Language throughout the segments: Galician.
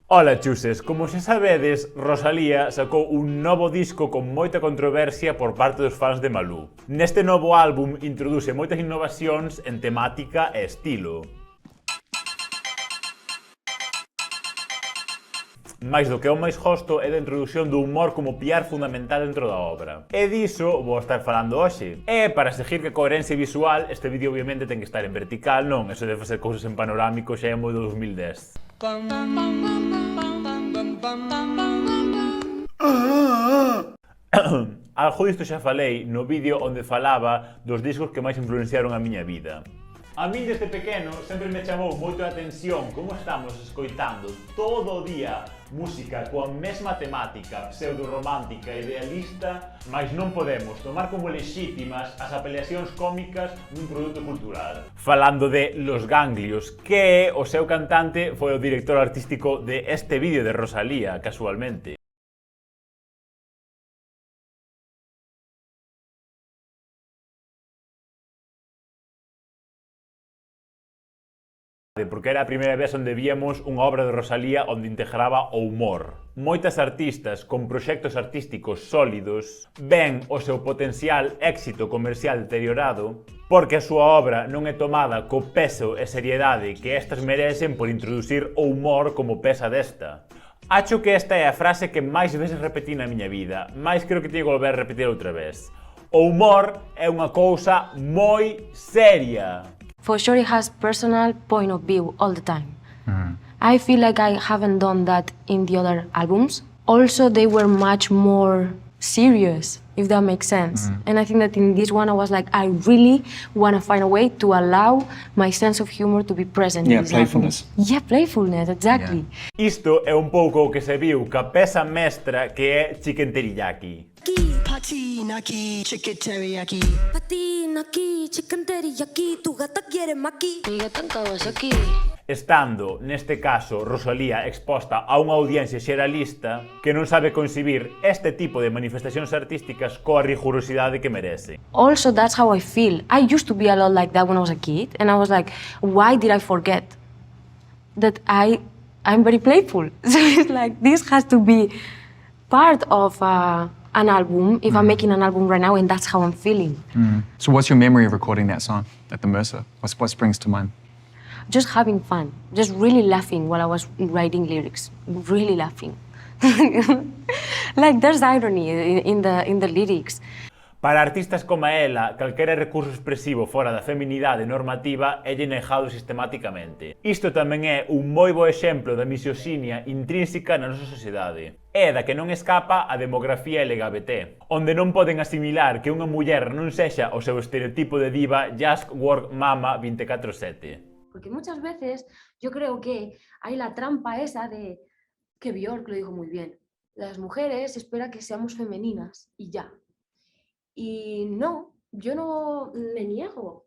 Ola, chuses, como xa sabedes, Rosalía sacou un novo disco con moita controversia por parte dos fans de Malú. Neste novo álbum introduce moitas innovacións en temática e estilo. Mais do que o máis hosto é da introdución do humor como piar fundamental dentro da obra. E diso vou estar falando hoxe. E para seguir que coherencia visual, este vídeo obviamente ten que estar en vertical, non? Eso de facer cousas en panorámico xa é moi do 2010. Algo disto xa falei no vídeo onde falaba dos discos que máis influenciaron a miña vida. A min desde pequeno sempre me chamou moito a atención como estamos escoitando todo o día música coa mesma temática pseudo-romántica e idealista, mas non podemos tomar como lexítimas as apelacións cómicas dun produto cultural. Falando de Los Ganglios, que o seu cantante foi o director artístico de este vídeo de Rosalía, casualmente. Porque era a primeira vez onde víamos unha obra de Rosalía onde integraba o humor. Moitas artistas con proxectos artísticos sólidos ven o seu potencial éxito comercial deteriorado porque a súa obra non é tomada co peso e seriedade que estas merecen por introducir o humor como pesa desta. Acho que esta é a frase que máis veces repetí na miña vida, mais creo que teño que volver a repetir outra vez. O humor é unha cousa moi seria. For sure, it has personal point of view all the time. I feel like I haven't done that in the other albums. Also, they were much more serious, if that makes sense. And I think that in this one, I was like, I really want to find a way to allow my sense of humor to be present in this playfulness. album. Yeah, playfulness, exactly. Isto é un pouco o que se viu ca peza mestra que é Chicken Teriyaki. Patina aquí, chicken teriyaki. Patina aquí, chicken teriyaki. Tu gata quiere maqui. Mi gata en Kawasaki. Estando, neste caso, Rosalía exposta a unha audiencia xeralista que non sabe concebir este tipo de manifestacións artísticas coa rigurosidade que merece. Also, that's how I feel. I used to be a lot like that when I was a kid, and I was like, why did I forget that I'm very playful? So it's like, this has to be part of an album, if I'm making an album right now, and that's how I'm feeling. So what's your memory of recording that song at the Mercer? What springs to mind? Just having fun, just really laughing while I was writing lyrics, really laughing. Like there's irony in the lyrics. Para artistas como ela, calquera recurso expresivo fora da feminidade normativa é lle negado sistematicamente. Isto tamén é un moi bo exemplo da misoxinia intrínseca na nosa sociedade. É da que non escapa a demografía LGBT, onde non poden asimilar que unha muller non sexa o seu estereotipo de diva just work mama 24/7. Porque muchas veces yo creo que hay la trampa esa de que Björk lo dijo muy bien. Las mujeres esperan que seamos femeninas y ya. Y no, yo no me niego.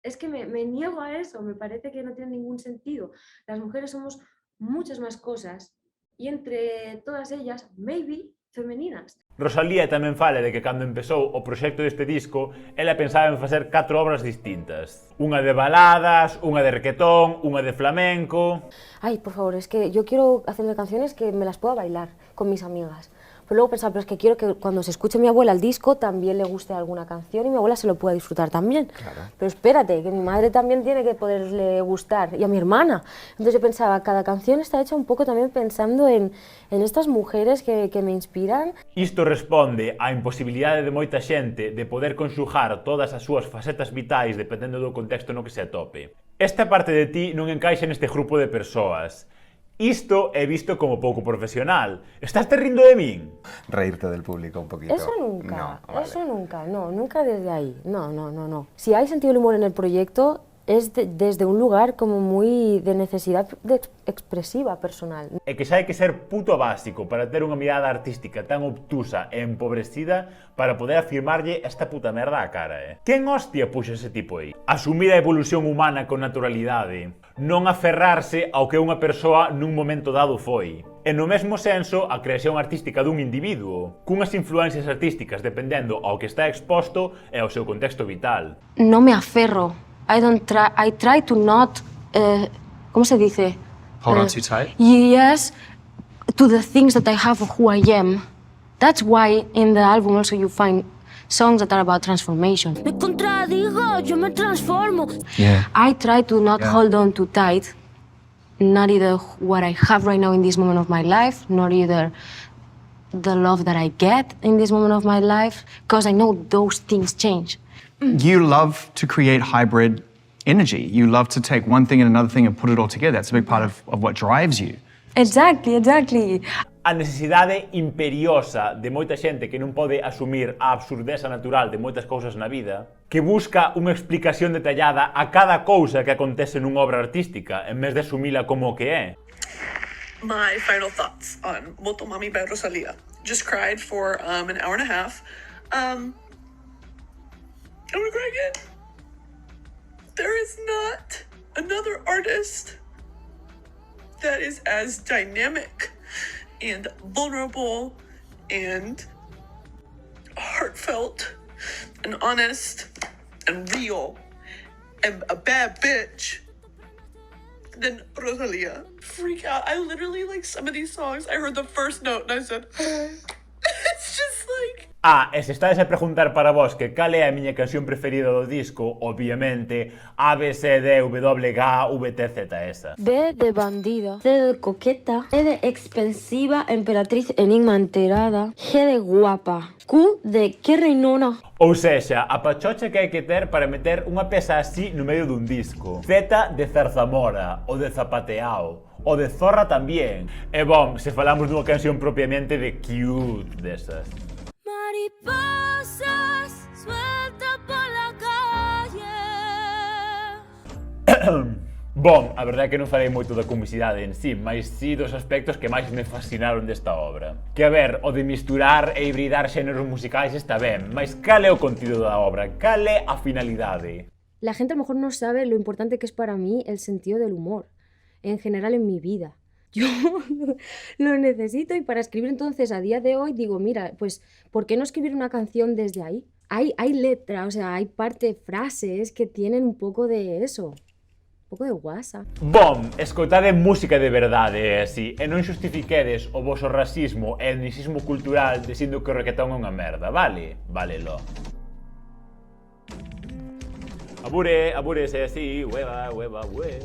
Es que me niego a eso, me parece que no tiene ningún sentido. Las mujeres somos muchas más cosas y entre todas ellas, maybe, femeninas. Rosalía tamén fala de que cando empezou o proxecto deste disco, ela pensaba en facer 4 obras distintas. Unha de baladas, unha de requetón, unha de flamenco... Ay, por favor, es que yo quiero hacerme canciones que me las pueda bailar con mis amigas. Pero luego pensaba, pero es que quiero que cuando se escuche a mi abuela el disco también le guste alguna canción y mi abuela se lo pueda disfrutar también. Claro. Pero espérate, que mi madre también tiene que poderle gustar y a mi hermana. Entonces yo pensaba, cada canción está hecha un poco también pensando en estas mujeres que me inspiran. Isto responde á imposibilidade de moita xente de poder conxugar todas as súas facetas vitais dependendo do contexto no que se atope. Esta parte de ti non encaixa neste grupo de persoas. Isto é visto como pouco profesional. Estás te rindo de min? Reírte del público un poquito. Eso nunca, no, vale. Eso nunca, no, nunca desde ahí. No. Si hay sentido del humor en el proyecto, es desde un lugar como muy de necesidad expresiva personal. É que xa hai que ser puto básico para ter unha mirada artística tan obtusa e empobrecida para poder afirmarlle esta puta merda á cara, Quen hostia puxa ese tipo aí? Asumir a evolución humana con naturalidade, non aferrarse ao que unha persoa nun momento dado foi. E no mesmo senso, a creación artística dun individuo, cunhas influencias artísticas dependendo ao que está exposto e ao seu contexto vital. No me aferro. I try to not, ¿cómo se dice? Hold on too tight. Yes, to the things that I have of who I am. That's why in the album also you find songs that are about transformation. Me contradigo, yo me transformo. Yeah. I try to not Yeah. hold on too tight, not either what I have right now in this moment of my life, nor either the love that I get in this moment of my life, because I know those things change. You love to create hybrid energy. You love to take one thing and another thing and put it all together. That's a big part of what drives you. Exactly, exactly. A necesidade imperiosa de moita xente que non pode asumir a absurdeza natural de moitas cousas na vida, que busca unha explicación detallada a cada cousa que acontece nunha obra artística, en vez de asumila como o que é. My final thoughts on Motomami by Rosalía. Just cried for an hour and a half. I'm gonna cry again. There is not another artist that is as dynamic and vulnerable and heartfelt and honest and real and a bad bitch than Rosalía. Freak out. I literally, like, some of these songs, I heard the first note and I said, it's just like... Ah, e se estades a preguntar para vos que cal é a miña canción preferida do disco, obviamente, A, B, C, D, W, H, V, T, Z, esa. B de bandida, C de coqueta, E de expensiva, emperatriz enigma enterada, G de guapa, Q de que reinona. Ou sexa, a pachocha que hai que ter para meter unha peza así no medio dun disco. Z de zarzamora, o de zapateao, o de zorra tamén. E bom, se falamos dunha canción propiamente de cute desas. Mariposas sueltas por la calle. Bom, a verdade é que non farei moito da comicidade en sí, mas sí dos aspectos que máis me fascinaron desta obra. Que a ver, o de misturar e hibridar xéneros musicais está ben, mas cal é o contido da obra? Cal é a finalidade? La gente a lo mejor no sabe lo importante que es para mí el sentido del humor, en general en mi vida. Yo lo necesito y para escribir entonces a día de hoy digo, mira, pues ¿por qué no escribir una canción desde ahí? Hay letra, o sea, hay parte, frases que tienen un poco de eso, un poco de guasa. Bom, escoitade música de verdade, así, e non xustifiquedes o voso racismo e etnicismo cultural dicindo que o reggaetón é unha merda, vale? Válelo. Abure, se así, hueva, hueva, hue,